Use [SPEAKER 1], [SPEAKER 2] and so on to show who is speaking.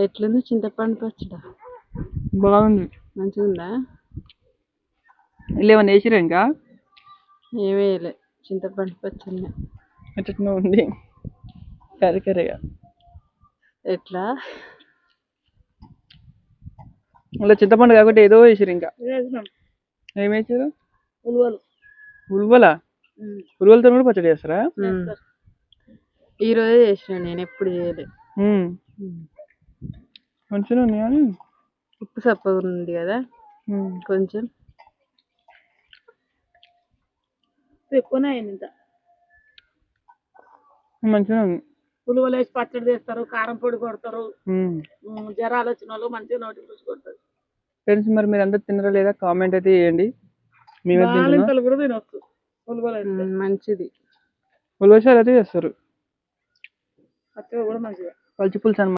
[SPEAKER 1] ఎట్లుంది చింతపండు పచ్చడా?
[SPEAKER 2] బాగుంది.
[SPEAKER 1] మంచిగా ఉందా?
[SPEAKER 2] ఇలా ఏమన్నా వేసిరా ఇంకా?
[SPEAKER 1] ఏమేయలే, చింతపండు పచ్చడి.
[SPEAKER 2] ఎట్లా ఉంది కరికరగా?
[SPEAKER 1] ఎట్లా?
[SPEAKER 2] అలా చింతపండు కాబట్టి ఏదో వేసిరు ఇంకా. ఏం వేసారు? ఉల్వల. ఉల్వలతో కూడా పచ్చడి చేస్తారా?
[SPEAKER 1] ఈ రోజే చేసిన, నేను ఎప్పుడు చేయలే.
[SPEAKER 2] మంచిగా ఉంది కానీ
[SPEAKER 1] ఉప్పు సప్పగా ఉంది కదా కొంచెం. ఎక్కువనే అయింది ఇంకా.
[SPEAKER 2] మంచిగా ఉంది.
[SPEAKER 1] ఉలువలు వేసి పచ్చడి చేస్తారు, కారం పొడి కొడతారు. జ్వరాలు వచ్చిన వాళ్ళు మంచిగా నోటి రుచి కొడతారు.
[SPEAKER 2] ఫ్రెండ్స్, మరి మీరు అందరు తినరా లేదా కామెంట్ అయితే చేయండి.
[SPEAKER 1] బాలింతలు కూడా తినొచ్చు మంచిది.
[SPEAKER 2] ఉల్వచారు అయితే చేస్తారు,
[SPEAKER 1] పచ్చడి కూడా మంచిగా.
[SPEAKER 2] పచ్చి పులుసు అన్నమాట.